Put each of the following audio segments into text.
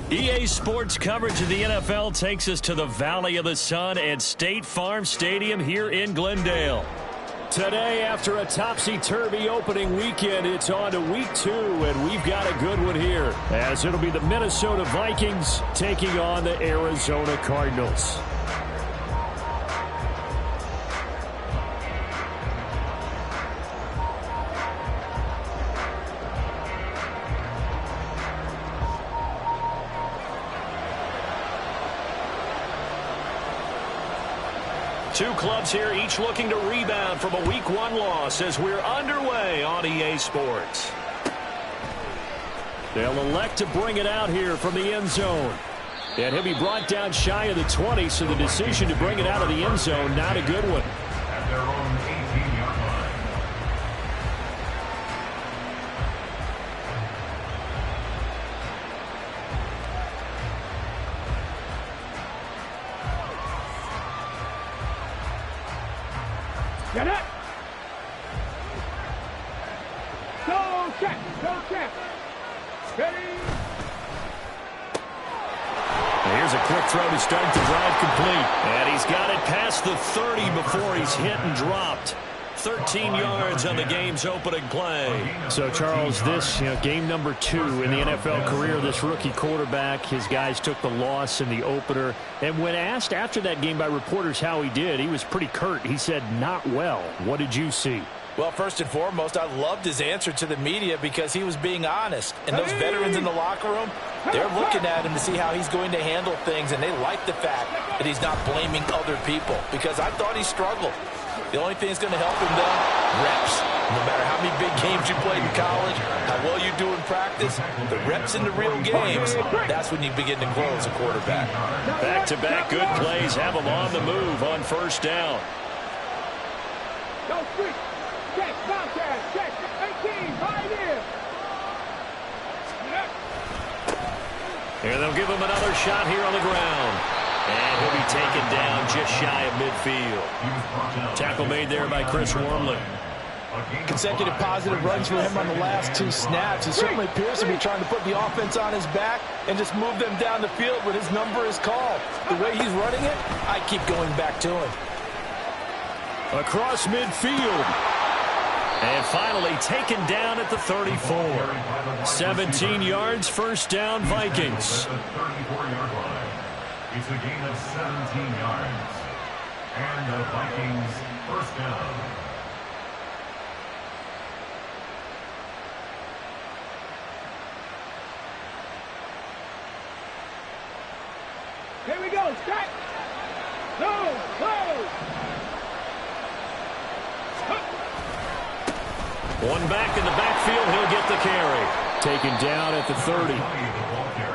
EA Sports coverage of the NFL takes us to the Valley of the Sun at State Farm Stadium here in Glendale. Today, after a topsy-turvy opening weekend, it's on to week 2, and we've got a good one here, as it'll be the Minnesota Vikings taking on the Arizona Cardinals. Two clubs here, each looking to rebound from a Week 1 loss as we're underway on EA Sports. They'll elect to bring it out here from the end zone. And he'll be brought down shy of the 20, so the decision to bring it out of the end zone, not a good one. At their own 18-yard line. Get it! Go check! Go check! Ready! Here's a quick throw to start the drive complete. And he's got it past the 30 before he's hit and dropped. 13 yards on the game's opening play. So, Charles, this game number 2 in the NFL career, this rookie quarterback, his guys took the loss in the opener. And when asked after that game by reporters how he did, he was pretty curt. He said, not well. What did you see? Well, first and foremost, I loved his answer to the media because he was being honest. And those veterans in the locker room, they're looking at him to see how he's going to handle things, and they like the fact that he's not blaming other people because I thought he struggled. The only thing that's going to help him, though, reps. No matter how many big games you played in college, how well you do in practice, the reps in the real games, that's when you begin to grow as a quarterback. Back-to-back good plays have him on the move on first down. Go street! Check! Bobcat! Check! 18! Right in! And they'll give him another shot here on the ground. And he'll be taken down just shy of midfield. Tackle made there by Chris Wormley. Consecutive positive runs for him on the last 2 snaps. He certainly appears to be trying to put the offense on his back and just move them down the field when his number is called. The way he's running it, I keep going back to him. Across midfield. And finally taken down at the 34. 17 yards, first down, Vikings. It's a gain of 17 yards. And the Vikings first down. Here we go! Strike! Go! Go! One back in the backfield, he'll get the carry. Taken down at the 30.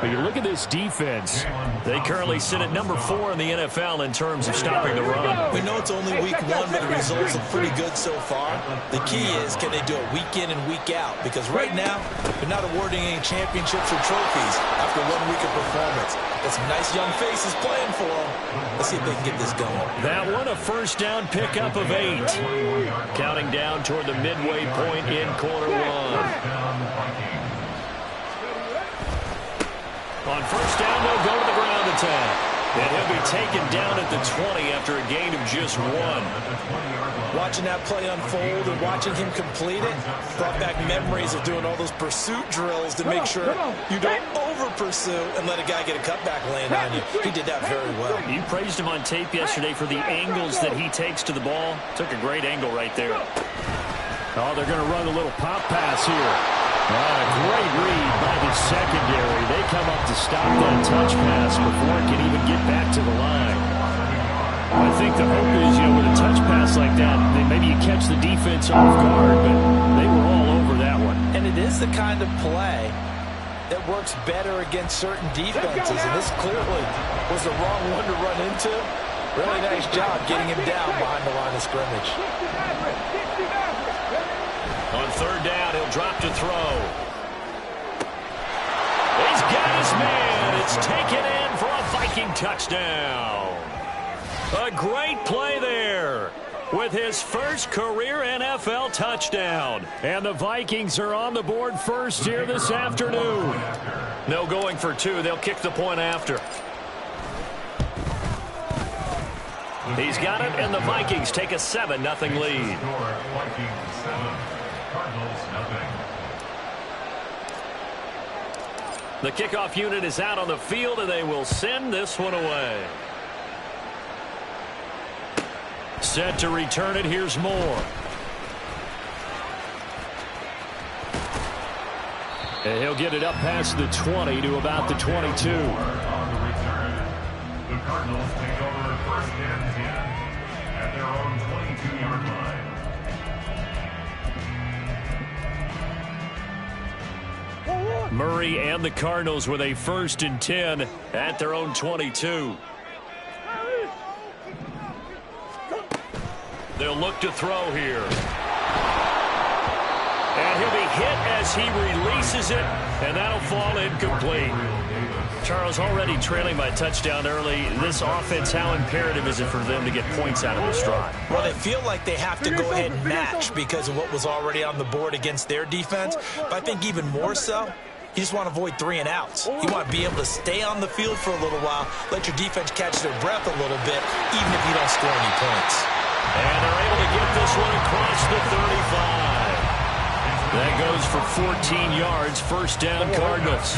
But you look at this defense, they currently sit at number 4 in the NFL in terms of stopping the run. We know it's only week 1, but the results look pretty good so far. The key is, can they do it week in and week out? Because right now, they're not awarding any championships or trophies after 1 week of performance. Got some nice young faces playing for them. Let's see if they can get this going. That one, a first down pickup of 8. Counting down toward the midway point in quarter 1. On first down, they'll go to the ground attack. And he'll be taken down at the 20 after a gain of just 1. Watching that play unfold and watching him complete it brought back memories of doing all those pursuit drills to make sure you don't over-pursue and let a guy get a cutback land on you. He did that very well. You praised him on tape yesterday for the angles that he takes to the ball. Took a great angle right there. Oh, they're going to run a little pop pass here. Great read by the secondary. They come up to stop that touch pass before it can even get back to the line. I think the hope is, with a touch pass like that, maybe you catch the defense off guard, but they were all over that one. And it is the kind of play that works better against certain defenses, and this clearly was the wrong one to run into. Really nice job getting him down behind the line of scrimmage. On third down, he'll drop to throw. He's got his man. It's taken in for a Viking touchdown. A great play there. with his first career NFL touchdown. And the Vikings are on the board first here this afternoon. No going for two. They'll kick the point after. He's got it, and the Vikings take a 7-0 lead. Vikings 7, Cardinals 0. The kickoff unit is out on the field, and they will send this one away. Set to return it. Here's Moore. And he'll get it up past the 20 to about the 22. On the return, the Cardinals take over first and 10 at their own 22-yard line. Murray and the Cardinals with a first and 10 at their own 22. They'll look to throw here. And he'll be hit as he releases it, and that'll fall incomplete. Charles, already trailing by touchdown early. This offense, how imperative is it for them to get points out of this drive? Well, they feel like they have to go ahead and match because of what was already on the board against their defense. But I think even more so, you just want to avoid 3 and outs. You want to be able to stay on the field for a little while, let your defense catch their breath a little bit, even if you don't score any points. And they're able to get this one across the 35. That goes for 14 yards. First down, Cardinals.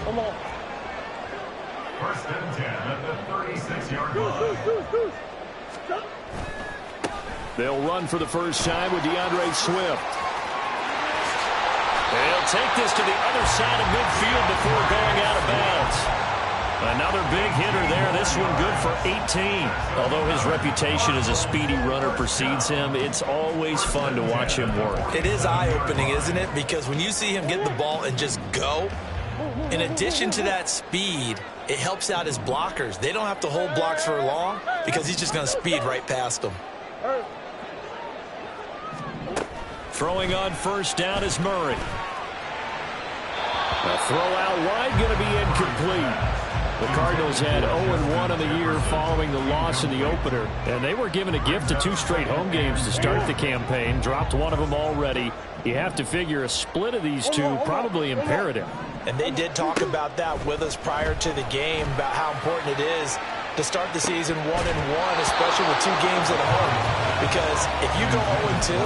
Come on. First and 10 at the 36-yard line. They'll run for the first time with DeAndre Swift. They'll take this to the other side of midfield before going out of bounds. Another big hitter there. This one good for 18. Although his reputation as a speedy runner precedes him, it's always fun to watch him work. It is eye-opening, isn't it? Because when you see him get the ball and just go, in addition to that speed, it helps out his blockers. They don't have to hold blocks for long because he's just going to speed right past them. Throwing on first down is Murray. A throw out wide, going to be incomplete. The Cardinals had 0-1 on the year following the loss in the opener, and they were given a gift of 2 straight home games to start the campaign. Dropped one of them already. You have to figure a split of these two probably imperative. And they did talk about that with us prior to the game, about how important it is to start the season 1-1, especially with 2 games at home. Because if you go 0-2,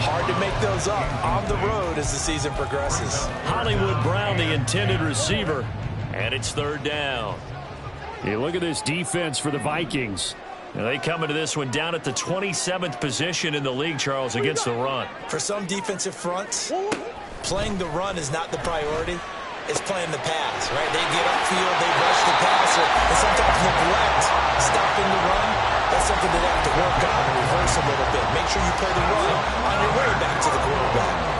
hard to make those up on the road as the season progresses. Hollywood Brown, the intended receiver, and it's third down. You look at this defense for the Vikings. And they come into this one down at the 27th position in the league, Charles, against the run. For some defensive fronts, playing the run is not the priority. It's playing the pass, right? They get upfield, they rush the passer, and sometimes neglect stopping the run. That's something they have to work on and reverse a little bit. Make sure you play the run on your way back to the quarterback.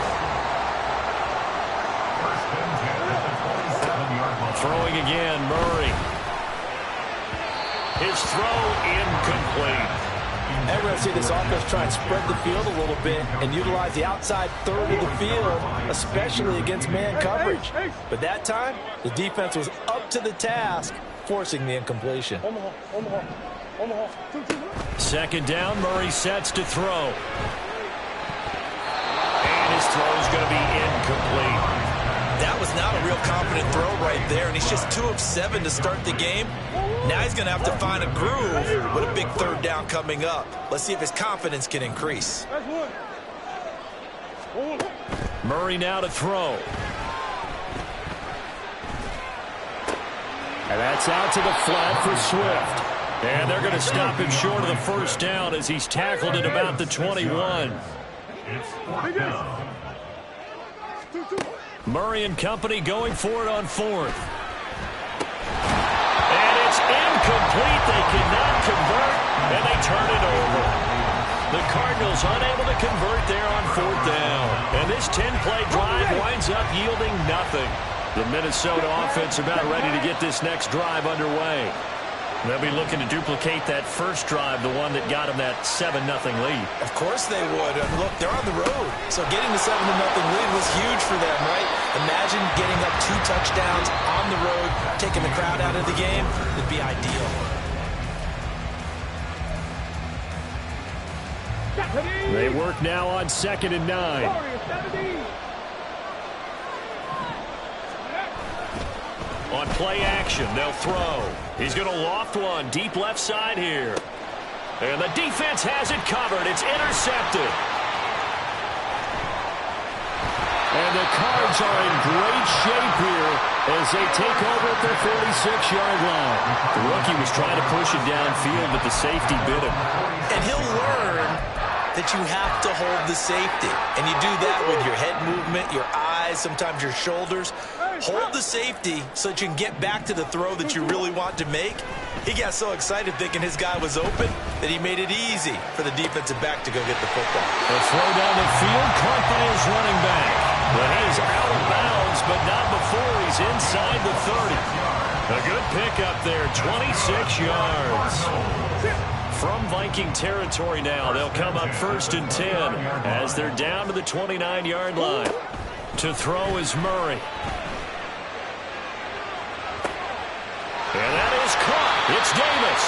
Throwing again, Murray. His throw incomplete. And we're going to see this offense try and spread the field a little bit and utilize the outside third of the field, especially against man coverage. But that time, the defense was up to the task, forcing the incompletion. Second down, Murray sets to throw. And his throw is going to be incomplete. That was not a real confident throw right there, and he's just 2 of 7 to start the game. Now he's going to have to find a groove with a big third down coming up. Let's see if his confidence can increase. Murray now to throw. And that's out to the flat for Swift. And they're going to stop him short of the first down as he's tackled at about the 21. It's fourth down. Murray and company going for it on 4th. And it's incomplete. They cannot convert, and they turn it over. The Cardinals unable to convert there on 4th down. And this 10-play drive winds up yielding nothing. The Minnesota offense about ready to get this next drive underway. They'll be looking to duplicate that first drive, the one that got them that 7-0 lead. Of course they would. Look, they're on the road. So getting the 7-0 lead was huge for them, right? Imagine getting up 2 touchdowns on the road, taking the crowd out of the game. It'd be ideal. They work now on 2nd and 9. On play action, they'll throw. He's going to loft one deep left side here. And the defense has it covered. It's intercepted. And the Cards are in great shape here as they take over at their 46-yard line. The rookie was trying to push it downfield, but the safety bit him. And he'll learn that you have to hold the safety. And you do that with your head movement, your eyes, sometimes your shoulders. Hold the safety so that you can get back to the throw that you really want to make. He got so excited thinking his guy was open that he made it easy for the defensive back to go get the football. A throw down the field, caught by his running back. But he is out of bounds, but not before he's inside the 30. A good pickup there, 26 yards. From Viking territory now, they'll come up 1st and 10 as they're down to the 29-yard line. To throw is Murray. And that is caught. It's Davis.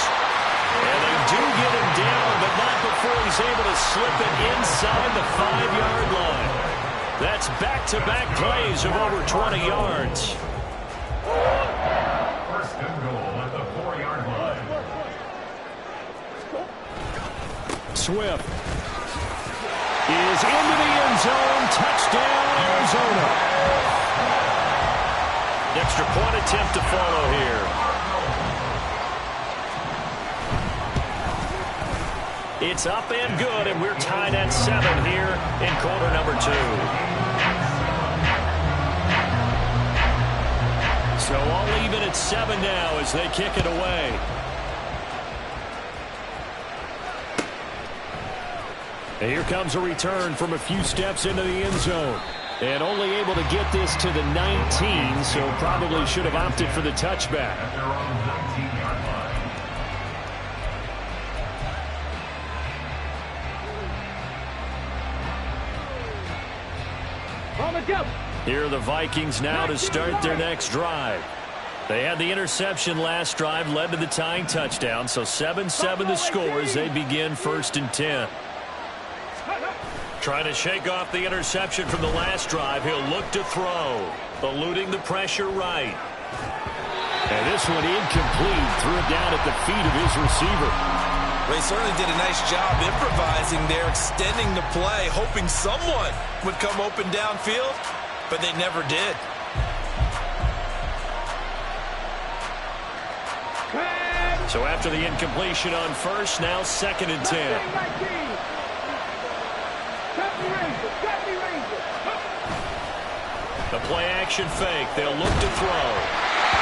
And they do get him down, but not before he's able to slip it inside the 5-yard line. That's back-to-back plays of over 20 yards. 1st and goal at the 4-yard line. Swift is into the end zone. Touchdown, Arizona. Extra point attempt to follow here. It's up and good, and we're tied at 7 here in quarter number 2. So all even at 7 now as they kick it away. And here comes a return from a few steps into the end zone. And only able to get this to the 19, so probably should have opted for the touchback. At their own 19-yard line. Here are the Vikings now to start their next drive. They had the interception last drive, led to the tying touchdown, so 7-7 the score as they begin 1st and 10. Trying to shake off the interception from the last drive. He'll look to throw, eluding the pressure right. And this one incomplete, threw it down at the feet of his receiver. They certainly did a nice job improvising there, extending the play, hoping someone would come open downfield, but they never did. So after the incompletion on 1st, now 2nd and 10. The play action fake. They'll look to throw.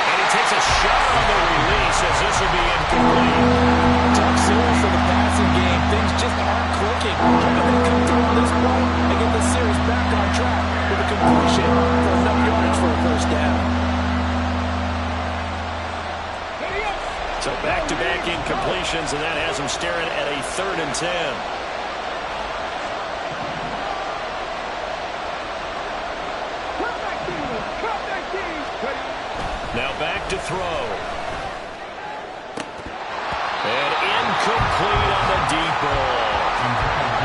And he takes a shot on the release as this will be incomplete. Tough series for the passing game. Things just aren't clicking. Hoping they come through on this play and get the series back on track with a completion for enough yards for a 1st down. So back-to-back incompletions, and that has them staring at a 3rd and 10. Now back to throw. And incomplete on the deep ball.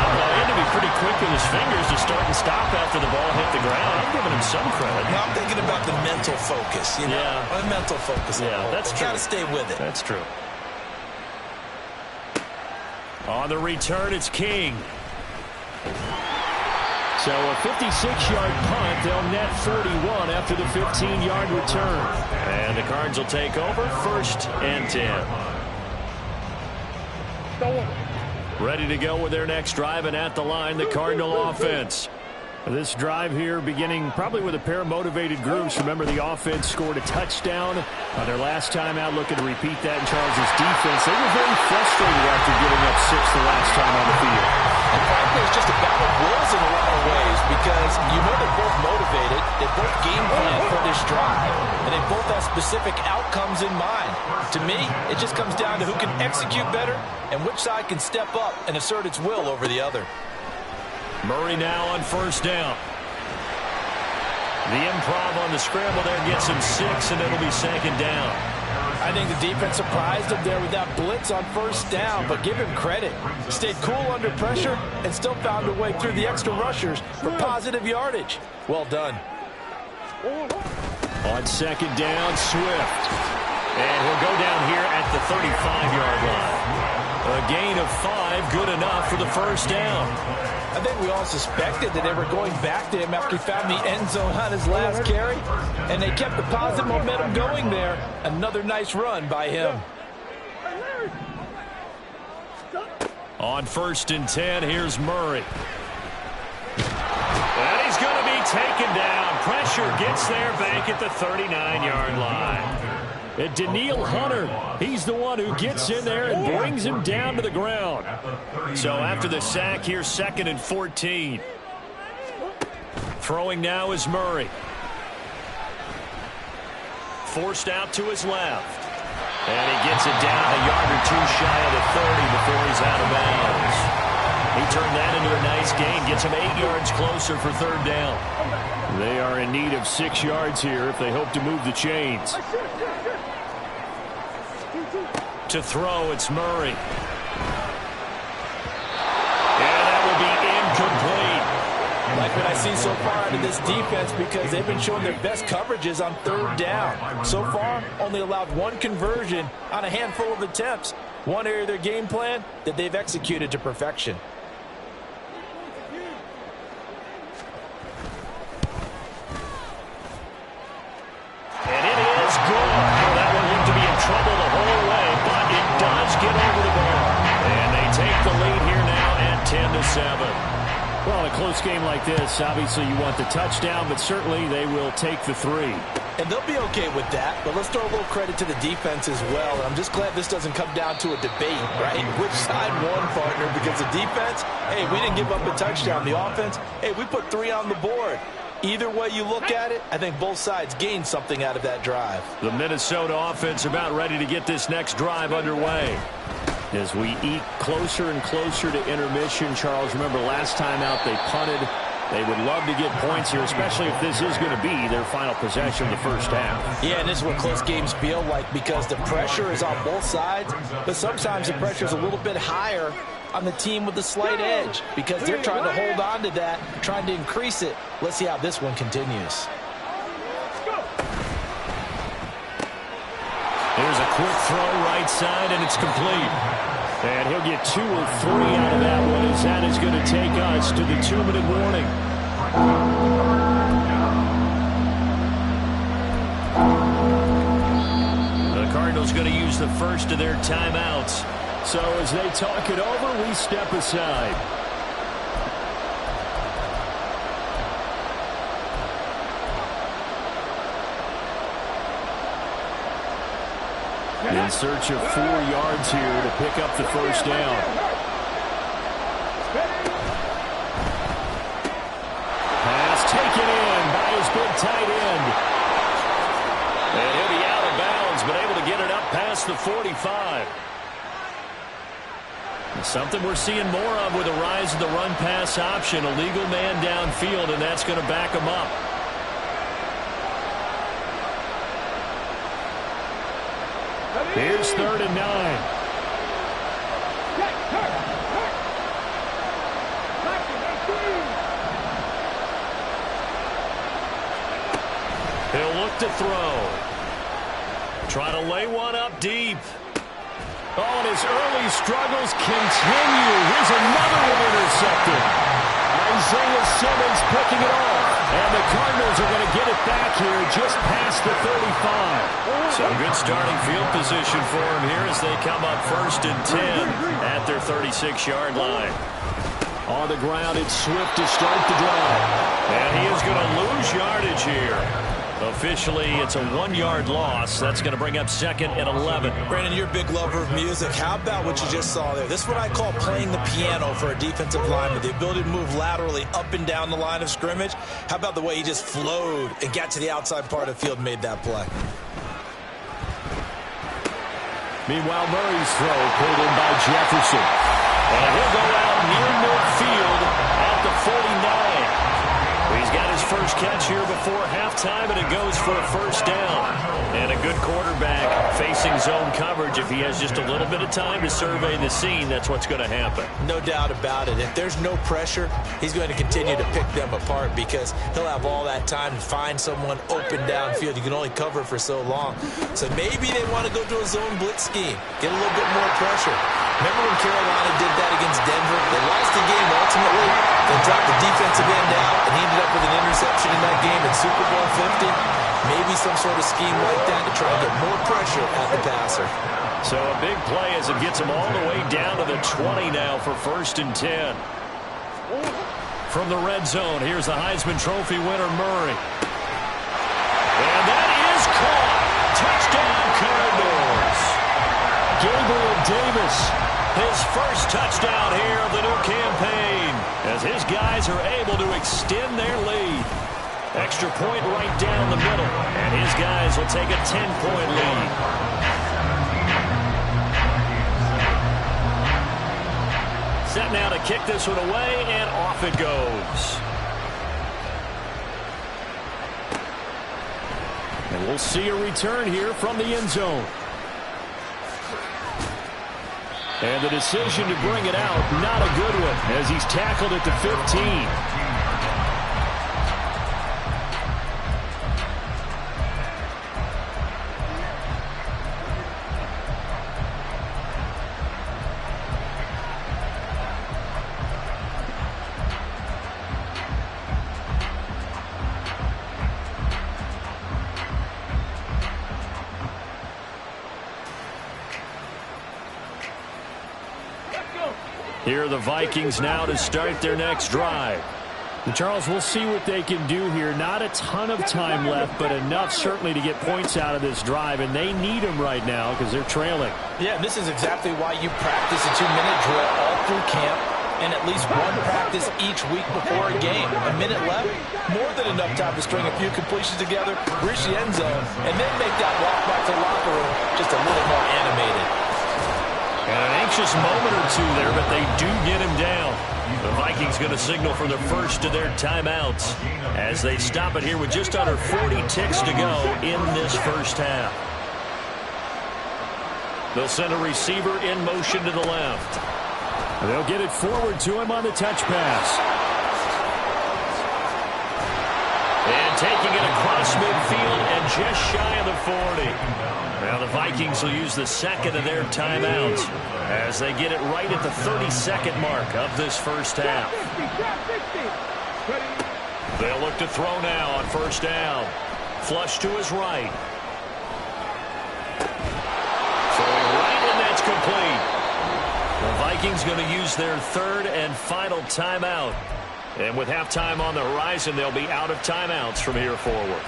He had to be pretty quick with his fingers to start and stop after the ball hit the ground. I'm giving him some credit. No, I'm thinking about the mental focus, you know. Yeah. The mental focus. Yeah, that's true. Got to stay with it. That's true. On the return, it's King. So a 56-yard punt. They'll net 31 after the 15-yard return. And the Cards will take over 1st and 10. Ready to go with their next drive, and at the line, the Cardinal offense. This drive here beginning probably with a pair of motivated groups. Remember, the offense scored a touchdown on their last time out, looking to repeat that in Charles' defense. They were very frustrated after giving up 6 the last time on the field. And frankly, it's just a battle of wills in a lot of ways because you know they're both motivated. They both game plan for this drive. And they both have specific outcomes in mind. To me, it just comes down to who can execute better and which side can step up and assert its will over the other. Murray now on 1st down. The improv on the scramble there gets him 6, and it'll be second down. I think the defense surprised him there with that blitz on first down, but give him credit. Stayed cool under pressure and still found a way through the extra rushers for positive yardage. Well done. On second down, Swift. And he'll go down here at the 35-yard line. A gain of 5, good enough for the first down. I think we all suspected that they were going back to him after he found the end zone on his last carry, and they kept the positive momentum going there. Another nice run by him. On first and 10, here's Murray. And he's going to be taken down. Pressure gets there back at the 39-yard line. And Danielle Hunter, he's the one who gets in there and brings him down to the ground. So after the sack, here's second and 14. Throwing now is Murray. Forced out to his left. And he gets it down a yard or two shy of the 30 before he's out of bounds. He turned that into a nice gain, gets him 8 yards closer for third down. They are in need of 6 yards here if they hope to move the chains. To throw, it's Murray. And that will be incomplete. Like what I see so far out of this defense, because they've been showing their best coverages on third down. So far, only allowed 1 conversion on a handful of attempts. One area of their game plan that they've executed to perfection. And it is good. That one looked to be in trouble the whole way, but it does get over the bar. And they take the lead here now at 10-7. Well, in a close game like this, obviously you want the touchdown, but certainly they will take the 3. And they'll be okay with that, but let's throw a little credit to the defense as well. And I'm just glad this doesn't come down to a debate, right? Which side won, partner? Because the defense, hey, we didn't give up a touchdown. The offense, hey, we put 3 on the board. Either way you look at it, I think both sides gained something out of that drive. The Minnesota offense about ready to get this next drive underway. As we eke closer and closer to intermission, Charles, remember last time out they punted. They would love to get points here, especially if this is going to be their final possession of the first half. Yeah, and this is what close games feel like, because the pressure is on both sides, but sometimes the pressure is a little bit higher on the team with the slight edge, because they're trying to hold on to that, trying to increase it. Let's see how this one continues. There's a quick throw right side, and it's complete. And he'll get 2 or 3 out of that one, as that is going to take us to the 2-minute warning. The Cardinals going to use the first of their timeouts. So as they talk it over, we step aside. In search of 4 yards here to pick up the first down. Pass taken in by his big tight end. And he'll be out of bounds, but able to get it up past the 45. Something we're seeing more of with the rise of the run-pass option. A legal man downfield, and that's going to back him up. Here's 3rd and 9. He'll look to throw. Try to lay one up deep. Oh, and his early struggles continue. Here's another one intercepted. Isaiah Simmons picking it off. And the Cardinals are going to get it back here just past the 35. Some good starting field position for him here as they come up 1st and 10 at their 36-yard line. On the ground, it's Swift to start the drive. And he is going to lose yardage here. Officially, it's a 1-yard loss. That's going to bring up 2nd and 11. Brandon, you're a big lover of music. How about what you just saw there? This is what I call playing the piano for a defensive lineman. The ability to move laterally up and down the line of scrimmage. How about the way he just flowed and got to the outside part of the field and made that play? Meanwhile, Murray's throw pulled in by Jefferson. And he'll go out near midfield at the 49. He's got his first catch here before halftime, and it goes for a first down. And a good quarterback facing zone coverage. If he has just a little bit of time to survey the scene, that's what's going to happen. No doubt about it. If there's no pressure, he's going to continue to pick them apart because he'll have all that time to find someone open downfield. You can only cover for so long. So maybe they want to go to a zone blitz scheme, get a little bit more pressure. Remember when Carolina did that against Denver? They lost the game ultimately. They dropped the defensive end out, and he ended up with an interception in that game in Super Bowl 50. Maybe some sort of scheme like that to try and get more pressure at the passer. So a big play as it gets him all the way down to the 20 now for 1st and 10. From the red zone, here's the Heisman Trophy winner, Murray. And that is caught. Touchdown, Cardinals. Gabriel Davis, his first touchdown here of the new campaign, as his guys are able to extend their lead. Extra point right down the middle, and his guys will take a 10-point lead. Set now to kick this one away, and off it goes. And we'll see a return here from the end zone. And the decision to bring it out, not a good one, as he's tackled at the 15. Here are the Vikings now to start their next drive. And Charles, we'll see what they can do here. Not a ton of time left, but enough certainly to get points out of this drive, and they need them right now because they're trailing. Yeah, and this is exactly why you practice a 2-minute drill all through camp and at least one practice each week before a game. A minute left, more than enough time to string a few completions together, reach the end zone, and then make that walk back to the locker room just a little more animated. And an anxious moment or two there, but they do get him down. The Vikings going to signal for the first of their timeouts as they stop it here with just under 40 ticks to go in this first half. They'll send a receiver in motion to the left. They'll get it forward to him on the touch pass. And taking it across midfield and just shy of the 40. Now the Vikings will use the second of their timeouts as they get it right at the 32nd mark of this first half. They'll look to throw now on first down. Flush to his right. Throwing right, and that's complete. The Vikings going to use their third and final timeout. And with halftime on the horizon, they'll be out of timeouts from here forward.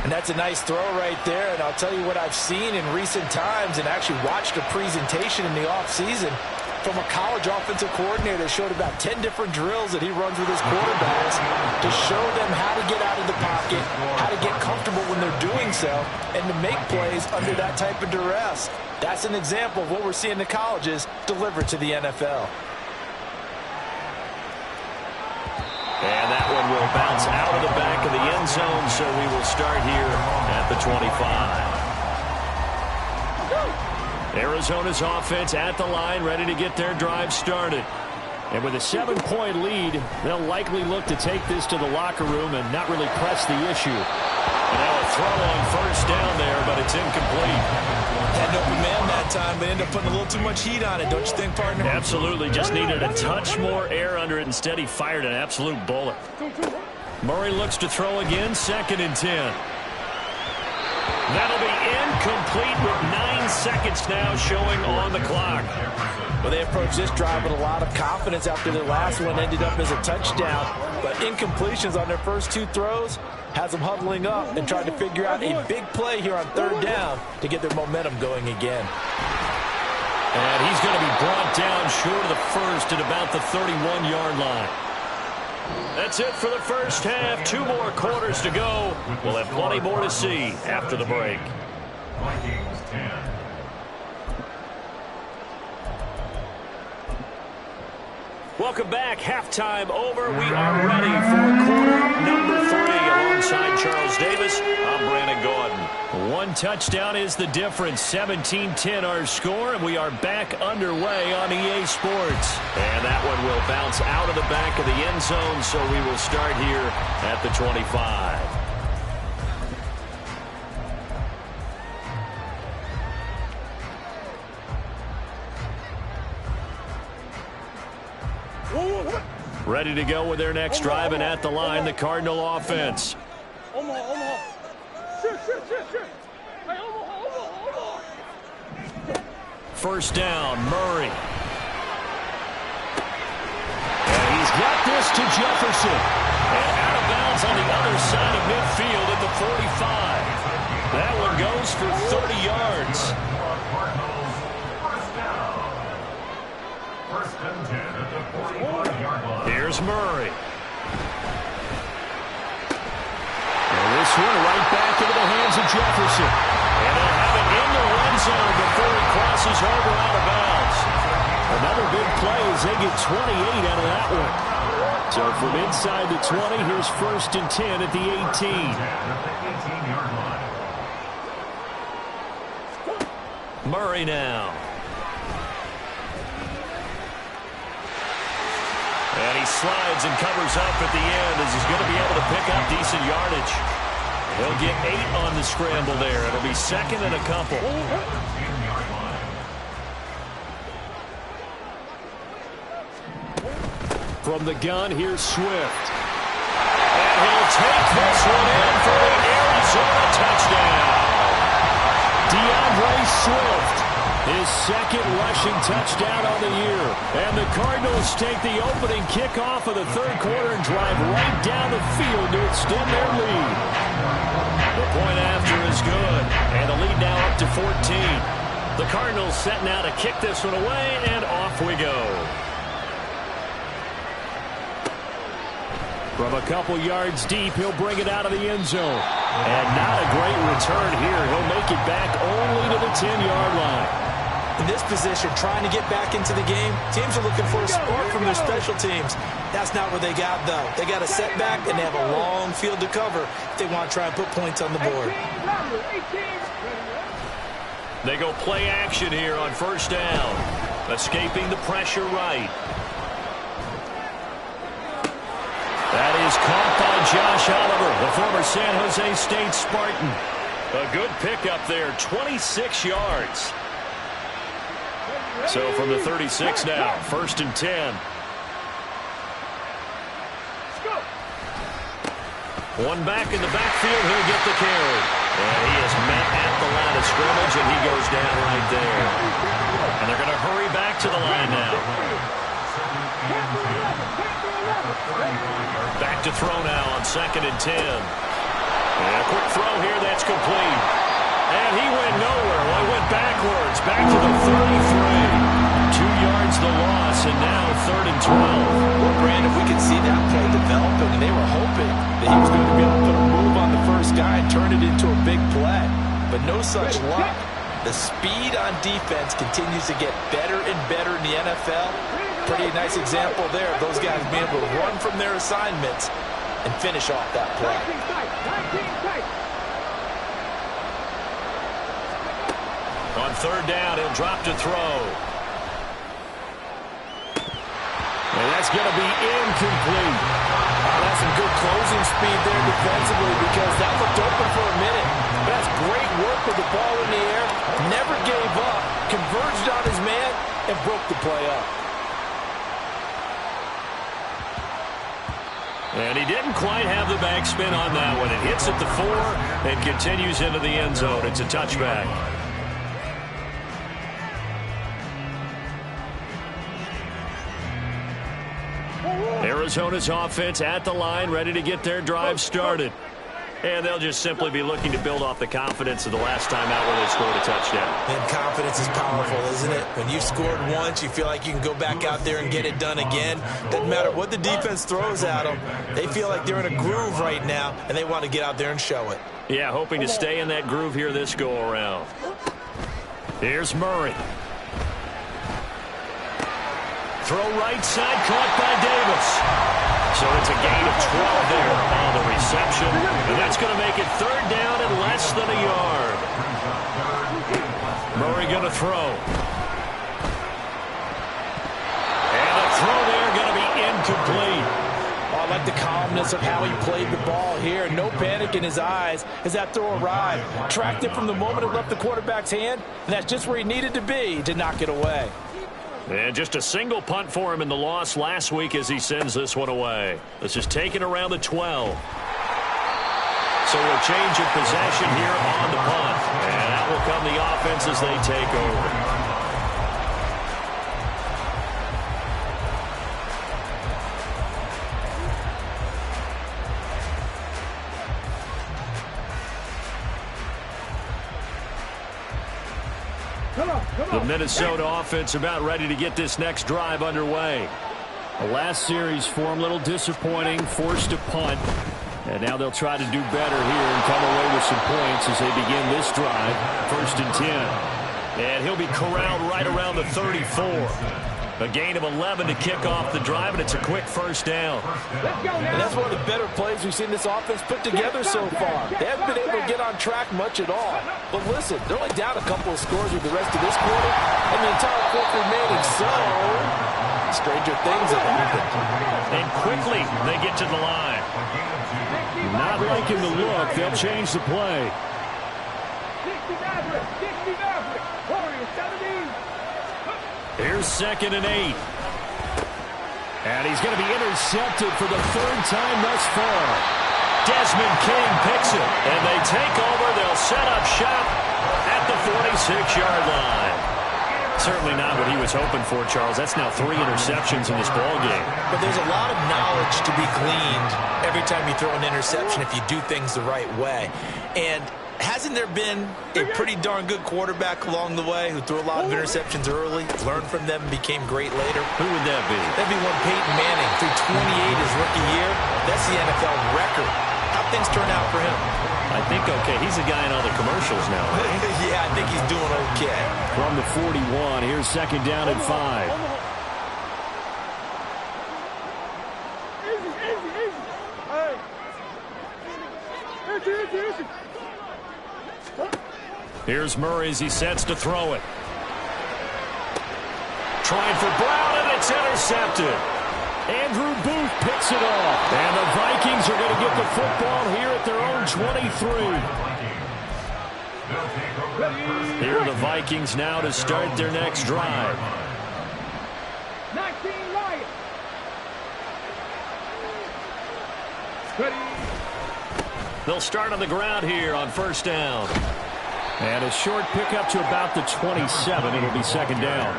And that's a nice throw right there. And I'll tell you what I've seen in recent times and actually watched a presentation in the offseason from a college offensive coordinator that showed about 10 different drills that he runs with his quarterbacks to show them how to get out of the pocket, how to get comfortable when they're doing so, and to make plays under that type of duress. That's an example of what we're seeing the colleges deliver to the NFL. And that one will bounce out of the back of the end zone, so we will start here at the 25. Arizona's offense at the line, ready to get their drive started. And with a 7-point lead, they'll likely look to take this to the locker room and not really press the issue. And now a throw on first down there, but it's incomplete. Had an open man that time, but ended up putting a little too much heat on it, don't you think, partner? Absolutely. Just needed a touch more air under it. Instead, he fired an absolute bullet. Murray looks to throw again, 2nd and 10. That'll be incomplete with 9 seconds now showing on the clock. Well, they approached this drive with a lot of confidence after their last one ended up as a touchdown. But incompletions on their first 2 throws has them huddling up and trying to figure out a big play here on 3rd down to get their momentum going again. And he's going to be brought down short of the first at about the 31-yard line. That's it for the first half. 2 more quarters to go. We'll have plenty more to see after the break. Vikings 10. Welcome back. Halftime over. We are ready for quarter number 3 One touchdown is the difference. 17-10 our score, and we are back underway on EA Sports. And that one will bounce out of the back of the end zone, so we will start here at the 25. Ready to go with their next drive, and at the line, the Cardinal offense. First down, Murray. And he's got this to Jefferson. And out of bounds on the other side of midfield at the 45. That one goes for 30 yards. First and 10 at the 45-yard line. Here's Murray. And this one right back into the hands of Jefferson. And they'll have it in the end zone before he crosses over out of bounds. Another big play as they get 28 out of that one. So from inside the 20, here's first and 10 at the 18. At the 18-yard line. Murray now. And he slides and covers up at the end as he's going to be able to pick up decent yardage. He'll get 8 on the scramble there. It'll be second and a couple. From the gun, here's Swift. And he'll take this one in for the Arizona touchdown. DeAndre Swift, his second rushing touchdown on the year. And the Cardinals take the opening kickoff of the third quarter and drive right down the field to extend their lead. The point after is good, and the lead now up to 14. The Cardinals set now to kick this one away, and off we go. From a couple yards deep, he'll bring it out of the end zone. And not a great return here. He'll make it back only to the 10-yard line. In this position, trying to get back into the game, teams are looking for a spark from their special teams. That's not what they got, though. They got a setback, and they have a long field to cover if they want to try and put points on the board. They go play action here on first down. Escaping the pressure right. That is caught by Josh Oliver, the former San Jose State Spartan. A good pickup there, 26 yards. So from the 36 now, first and 10. One back in the backfield, he'll get the carry. And he is met at the line of scrimmage, and he goes down right there. And they're going to hurry back to the line now. Back to throw now on second and 10. And a quick throw here, that's complete. And he went nowhere. Well, he went backwards, back to the 33. 2 yards the loss, and now third and 12. Well, Brandon, we could see that play developing, and they were hoping that he was going to be able to put a move on the first guy and turn it into a big play. But no such luck. The speed on defense continues to get better and better in the NFL. Pretty nice example there of those guys being able to run from their assignments and finish off that play. On third down, he'll drop to throw. And that's going to be incomplete. That's some good closing speed there defensively because that looked open for a minute. But that's great work with the ball in the air. Never gave up. Converged on his man and broke the play up. And he didn't quite have the backspin on that one. It hits at the 4 and continues into the end zone. It's a touchback. Arizona's offense at the line, ready to get their drive started. And they'll just simply be looking to build off the confidence of the last time out where they scored a touchdown. And confidence is powerful, isn't it? When you've scored once, you feel like you can go back out there and get it done again. Doesn't matter what the defense throws at them. They feel like they're in a groove right now, and they want to get out there and show it. Yeah, hoping to stay in that groove here this go-around. Here's Murray. Throw right side, caught by Davis. So it's a gain of 12 there on the reception. And that's going to make it third down and less than a yard. Murray going to throw. And the throw there going to be incomplete. Oh, I like the calmness of how he played the ball here. No panic in his eyes as that throw arrived. Tracked it from the moment it left the quarterback's hand, and that's just where he needed to be to knock it away. And just a single punt for him in the loss last week as he sends this one away. This is taken around the 12. So a change of possession here on the punt. And out will come the offense as they take over. The Minnesota offense about ready to get this next drive underway. The last series for him, a little disappointing, forced a punt. And now they'll try to do better here and come away with some points as they begin this drive. 1st and 10. And he'll be corralled right around the 34. A gain of 11 to kick off the drive, and it's a quick first down. And that's one of the better plays we've seen this offense put together so far. They haven't been able to get on track much at all. But listen, they're only down a couple of scores with the rest of this quarter and the entire fourth remaining. So, stranger things have happened. And quickly, they get to the line. Not liking the look. They'll change the play. 60 Maverick. Warriors 17. Here's 2nd and 8. And he's going to be intercepted for the 3rd time thus far. Desmond King picks it, and they take over. They'll set up shop at the 46-yard line. Certainly not what he was hoping for, Charles. That's now 3 interceptions in this ball game. But there's a lot of knowledge to be gleaned every time you throw an interception if you do things the right way. And hasn't there been a pretty darn good quarterback along the way who threw a lot of interceptions early, learned from them, and became great later? Who would that be? That'd be one Peyton Manning threw 28 his rookie year. That's the NFL record. How'd things turn out for him? I think okay. He's a guy in all the commercials now. Right? Yeah, I think he's doing okay. From the 41, here's 2nd down and 5. Easy. Here's Murray as he sets to throw it. Trying for Brown, and it's intercepted. Andrew Booth picks it off. And the Vikings are going to get the football here at their own 23. Here are the Vikings now to start their next drive. 19 Lions. Ready. They'll start on the ground here on 1st down. And a short pickup to about the 27. It'll be 2nd down.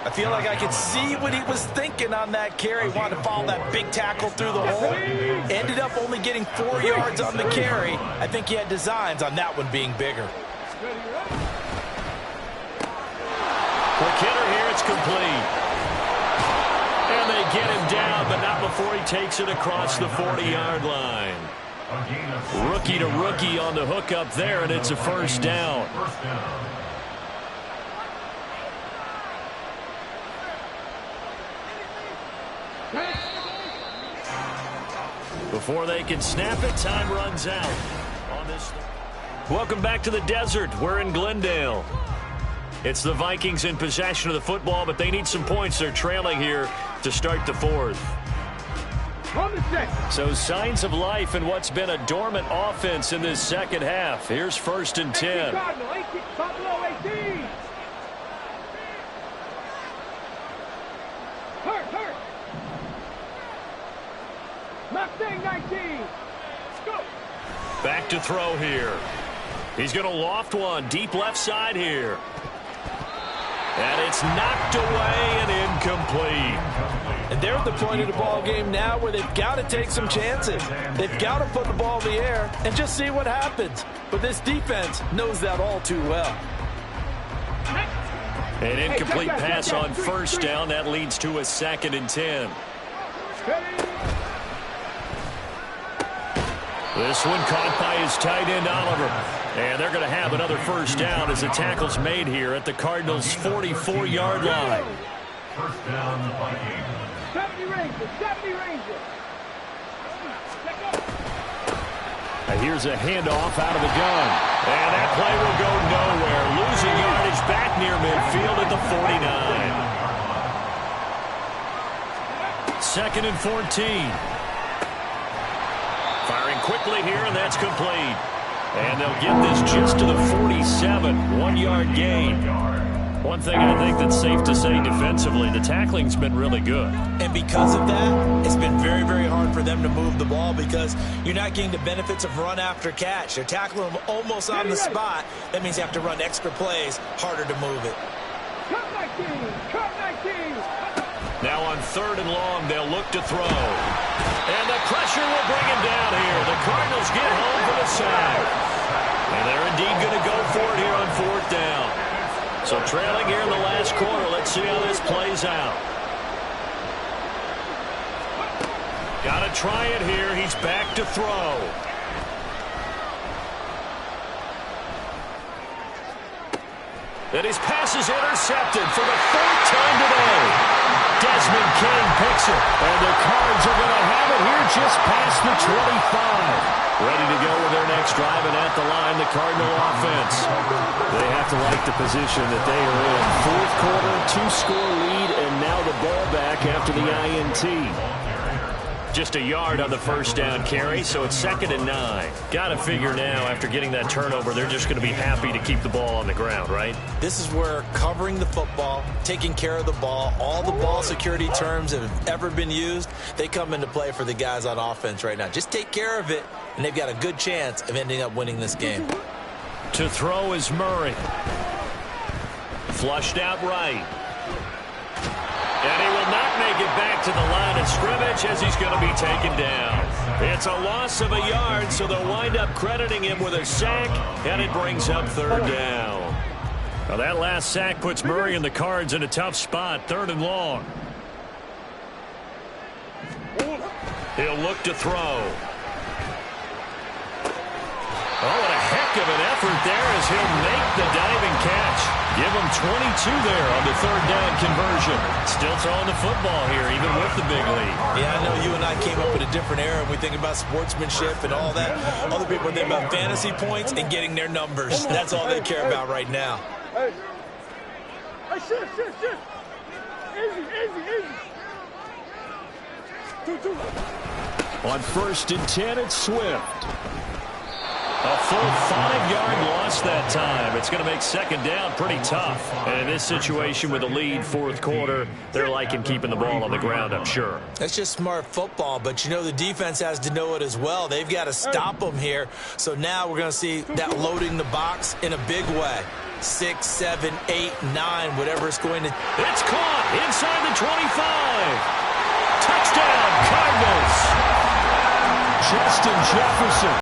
I feel like I could see what he was thinking on that carry. Wanted to follow that big tackle through the hole. Ended up only getting 4 yards on the carry. I think he had designs on that one being bigger. Quick hitter here, it's complete. And they get him down, but not before he takes it across the 40-yard line. Rookie to rookie on the hook up there, and it's a 1st down. Before they can snap it, time runs out. On this. Welcome back to the desert. We're in Glendale. It's the Vikings in possession of the football, but they need some points. They're trailing here to start the 4th. So signs of life in what's been a dormant offense in this 2nd half. Here's 1st and 10. Hurt. Mustang 19. Go. Back to throw here. He's going to loft one deep left side here. And it's knocked away and incomplete. And they're at the point of the ball game now where they've got to take some chances. They've got to put the ball in the air and just see what happens. But this defense knows that all too well. An incomplete pass on 1st down. That leads to a 2nd and 10. This one caught by his tight end, Oliver. And they're going to have another 1st down as the tackle's made here at the Cardinals' 44-yard line. 70 Rangers. Here's a handoff out of the gun. And that play will go nowhere. Losing yardage back near midfield at the 49. 2nd and 14. Firing quickly here, and that's complete. And they'll get this just to the 47. 1-yard gain. One thing I think that's safe to say defensively, the tackling's been really good. And because of that, it's been very, very hard for them to move the ball because you're not getting the benefits of run after catch. They're tackling them almost on the spot. That means you have to run extra plays, harder to move it. Cut 19! Cut 19! Now on 3rd and long, they'll look to throw. And the pressure will bring him down here. The Cardinals get home for the sack. And they're indeed going to go for it here on 4th down. So trailing here in the last quarter, let's see how this plays out. Got to try it here. He's back to throw. And his pass is intercepted for the 4th time today. Desmond King picks it. And the Cards are going to have it here just past the 25. Ready to go with their next drive, and at the line, the Cardinal offense. They have to like the position that they are in. 4th quarter, 2-score lead, and now the ball back after the INT. Just a yard on the 1st down carry, so it's 2nd and 9. Got to figure now, after getting that turnover, they're just going to be happy to keep the ball on the ground, right? This is where covering the football, taking care of the ball, all the ball security terms that have ever been used, they come into play for the guys on offense right now. Just take care of it, and they've got a good chance of ending up winning this game. To throw is Murray. Flushed out right. And he will not make it back to the line of scrimmage as he's going to be taken down. It's a loss of a yard, so they'll wind up crediting him with a sack, and it brings up 3rd down. Now that last sack puts Murray and the Cards in a tough spot, 3rd and long. He'll look to throw. Oh, what a heck of an effort there as he'll make the diving catch. Give him 22 there on the 3rd down conversion. Still throwing the football here, even with the big lead. Yeah, I know you and I came up with a different era, and we think about sportsmanship and all that. Other people think about fantasy points and getting their numbers. That's all they care about right now. Hey, shift. Easy. 2. On 1st and 10, it's Swift. A full 5-yard loss that time. It's going to make 2nd down pretty tough. And in this situation with a lead 4th quarter, they're liking keeping the ball on the ground, I'm sure. That's just smart football, but you know the defense has to know it as well. They've got to stop them here. So now we're going to see that loading the box in a big way. 6, 7, 8, 9, whatever it's going to. It's caught inside the 25. Touchdown, Cardinals. Justin Jefferson.